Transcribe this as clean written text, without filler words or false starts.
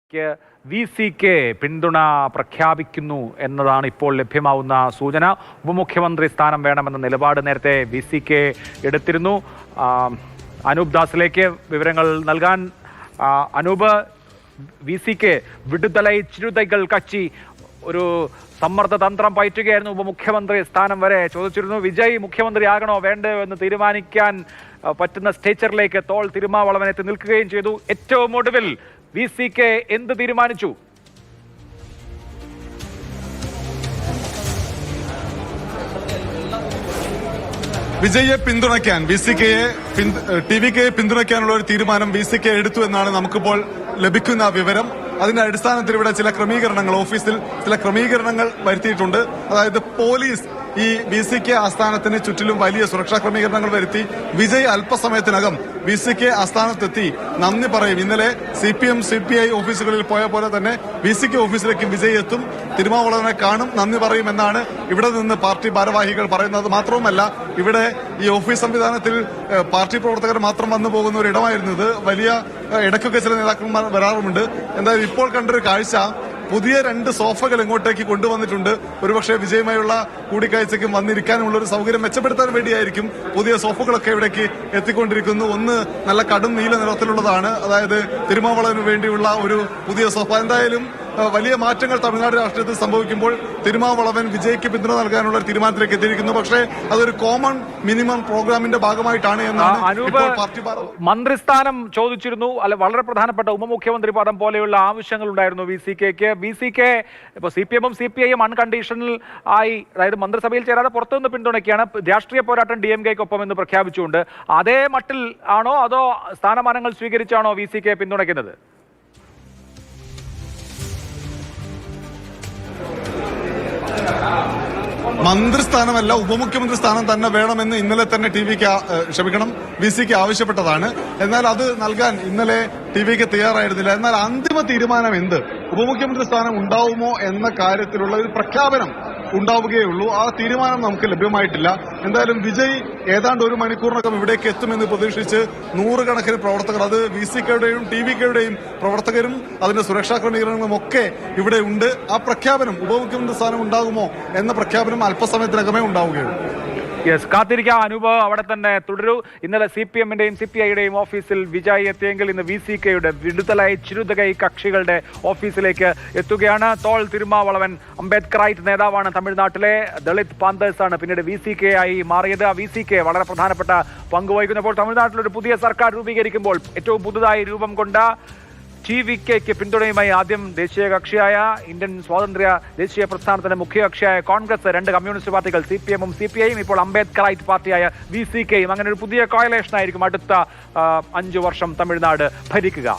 VCK പിന്തുണ പ്രഖ്യാപിക്കുന്നു എന്നതാണ് ഇപ്പോൾ ലഭ്യമാവുന്ന സൂചന. ഉപമുഖ്യമന്ത്രി സ്ഥാനം വേണമെന്ന നിലപാട് നേരത്തെ VCK എടുത്തിരുന്നു. അനൂപ് ദാസിലേക്ക് വിവരങ്ങൾ നൽകാൻ. അനൂപ്, VCK വിടുതലൈ ചിരുതൈകൾ കച്ചി ഒരു സമ്മർദ്ദ തന്ത്രം പയറ്റുകയായിരുന്നു. ഉപമുഖ്യമന്ത്രി സ്ഥാനം വരെ ചോദിച്ചിരുന്നു. വിജയ് മുഖ്യമന്ത്രിയാകണോ വേണ്ടോ എന്ന് തീരുമാനിക്കാൻ പറ്റുന്ന സ്റ്റേച്ചറിലേക്ക് തോൾ തിരുമാവളവൻ എത്തി നിൽക്കുകയും ചെയ്തു. ഏറ്റവും ഒടുവിൽ VCK എന്ത് തീരുമാനിച്ചു? വിജയെ പിന്തുണയ്ക്കാൻ TVKയെ പിന്തുണയ്ക്കാനുള്ള ഒരു തീരുമാനം VCK എടുത്തു എന്നാണ് നമുക്കിപ്പോൾ ലഭിക്കുന്ന വിവരം. അതിന്റെ അടിസ്ഥാനത്തിൽ ഇവിടെ ചില ക്രമീകരണങ്ങൾ, ഓഫീസിൽ ചില ക്രമീകരണങ്ങൾ വരുത്തിയിട്ടുണ്ട്. അതായത് പോലീസ് ഈ VCK ആസ്ഥാനത്തിന് ചുറ്റിലും വലിയ സുരക്ഷാ ക്രമീകരണങ്ങൾ വരുത്തി. വിജയ് അല്പസമയത്തിനകം VCK ആസ്ഥാനത്തെത്തി നന്ദി പറയും. ഇന്നലെ CPM CPI ഓഫീസുകളിൽ പോയ പോലെ തന്നെ VCK ഓഫീസിലേക്ക് വിജയ് എത്തും, തിരുമാവളവനെ കാണും, നന്ദി പറയുമെന്നാണ് ഇവിടെ നിന്ന് പാർട്ടി ഭാരവാഹികൾ പറയുന്നത്. മാത്രവുമല്ല, ഇവിടെ ഈ ഓഫീസ് സംവിധാനത്തിൽ പാർട്ടി പ്രവർത്തകർ മാത്രം വന്നു പോകുന്ന ഒരു ഇടമായിരുന്നു ഇത്. വലിയ ഇടയ്ക്കൊക്കെ ചില നേതാക്കന്മാർ വരാറുമുണ്ട്. എന്തായാലും ഇപ്പോൾ കണ്ടൊരു കാഴ്ച, പുതിയ 2 സോഫകൾ ഇങ്ങോട്ടേക്ക് കൊണ്ടുവന്നിട്ടുണ്ട്. ഒരുപക്ഷെ വിജയമായുള്ള കൂടിക്കാഴ്ചയ്ക്ക് വന്നിരിക്കാനുമുള്ള ഒരു സൗകര്യം മെച്ചപ്പെടുത്താൻ വേണ്ടിയായിരിക്കും പുതിയ സോഫകളൊക്കെ ഇവിടേക്ക് എത്തിക്കൊണ്ടിരിക്കുന്നു. ഒന്ന് നല്ല കടും നീല നിറത്തിലുള്ളതാണ്, അതായത് തിരുമാവളവിന് വേണ്ടിയുള്ള ഒരു പുതിയ സോഫ. എന്തായാലും വലിയ മാറ്റങ്ങൾ തമിഴ്നാട് രാഷ്ട്രീയത്തിൽ സംഭവിക്കുമ്പോൾ തിരുമാവളവൻ വിജയ്ക്ക് പിന്തുണ നൽകാനുള്ള ഒരു തീരുമാനത്തിലേക്ക് എത്തിയിരിക്കുന്നു. പക്ഷേ അതൊരു കോമൺ മിനിമം പ്രോഗ്രാമിന്റെ ഭാഗമായിട്ടാണ് എന്നാണ് പാർട്ടി. മന്ത്രിസ്ഥാനം ചോദിച്ചിരുന്നു, അല്ല വളരെ പ്രധാനപ്പെട്ട ഉപമുഖ്യമന്ത്രി പദം പോലെയുള്ള ആവശ്യങ്ങൾ ഉണ്ടായിരുന്നു VCKക്ക്. VCK ഇപ്പോൾ CPM CPIയും അൺകണ്ടീഷണൽ ആയി, അതായത് മന്ത്രിസഭയിൽ ചേരാതെ പുറത്തുനിന്ന് പിന്തുണയ്ക്കുകയാണ്. രാഷ്ട്രീയ പോരാട്ടം DMKയ്ക്കൊപ്പം എന്ന് പ്രഖ്യാപിച്ചുകൊണ്ട് അതേ മട്ടിൽ ആണോ അതോ സ്ഥാനമാനങ്ങൾ സ്വീകരിച്ചാണോ VCK പിന്തുണയ്ക്കുന്നത്? മന്ത്രിസ്ഥാനമല്ല, ഉപമുഖ്യമന്ത്രി സ്ഥാനം തന്നെ വേണമെന്ന് ഇന്നലെ തന്നെ VCK ആവശ്യപ്പെട്ടതാണ്. എന്നാൽ അത് നൽകാൻ ഇന്നലെ TVK തയ്യാറായിരുന്നില്ല. എന്നാൽ അന്തിമ തീരുമാനം എന്ത്, ഉപമുഖ്യമന്ത്രി സ്ഥാനം ഉണ്ടാവുമോ എന്ന കാര്യത്തിലുള്ള ഒരു പ്രഖ്യാപനം ഉണ്ടാവുകയുള്ളൂ. ആ തീരുമാനം നമുക്ക് ലഭ്യമായിട്ടില്ല. എന്തായാലും വിജയ് ഏതാണ്ട് 1 മണിക്കൂറിനകം ഇവിടേക്ക് എത്തുമെന്ന് പ്രതീക്ഷിച്ച് നൂറുകണക്കിന് പ്രവർത്തകർ, അത് VCKയുടെയും TVKയുടെയും പ്രവർത്തകരും അതിന്റെ സുരക്ഷാ ക്രമീകരണങ്ങളും ഒക്കെ ഇവിടെ ഉണ്ട്. ആ പ്രഖ്യാപനം, ഉപമുഖ്യമന്ത്രി സ്ഥാനം ഉണ്ടാകുമോ എന്ന പ്രഖ്യാപനം അല്പസമയത്തിനകമേ ഉണ്ടാവുകയുള്ളൂ. കാത്തിരിക്കാം. അനൂപ് അവിടെ തന്നെ തുടരൂ. ഇന്നലെ CPMന്റെയും CPIയുടെയും ഓഫീസിൽ വിജയ് എത്തിയെങ്കിൽ ഇന്ന് VCKയുടെ വിടുതലായി ചിരുതകൈ കക്ഷികളുടെ ഓഫീസിലേക്ക് എത്തുകയാണ്. തോൾ തിരുമാവളവൻ അംബേദ്കറൈറ്റ് നേതാവാണ്. തമിഴ്നാട്ടിലെ ദളിത് പാന്തേഴ്സ് ആണ് പിന്നീട് VCK ആയി മാറിയത്. VCK വളരെ പ്രധാനപ്പെട്ട പങ്കുവഹിക്കുന്നപ്പോൾ തമിഴ്നാട്ടിലൊരു പുതിയ സർക്കാർ രൂപീകരിക്കുമ്പോൾ ഏറ്റവും പുതുതായി രൂപം കൊണ്ട TVKയ്ക്ക് പിന്തുണയുമായി ആദ്യം ദേശീയ കക്ഷിയായ ഇന്ത്യൻ സ്വാതന്ത്ര്യ ദേശീയ പ്രസ്ഥാനത്തിന്റെ മുഖ്യകക്ഷിയായ കോൺഗ്രസ്, 2 കമ്മ്യൂണിസ്റ്റ് പാർട്ടികൾ CPMഉം CPIയും, ഇപ്പോൾ അംബേദ്കറൈറ്റ് പാർട്ടിയായ VCKയും, അങ്ങനെ ഒരു പുതിയ കോയലേഷൻ ആയിരിക്കും അടുത്ത 5 വർഷം തമിഴ്നാട് ഭരിക്കുക.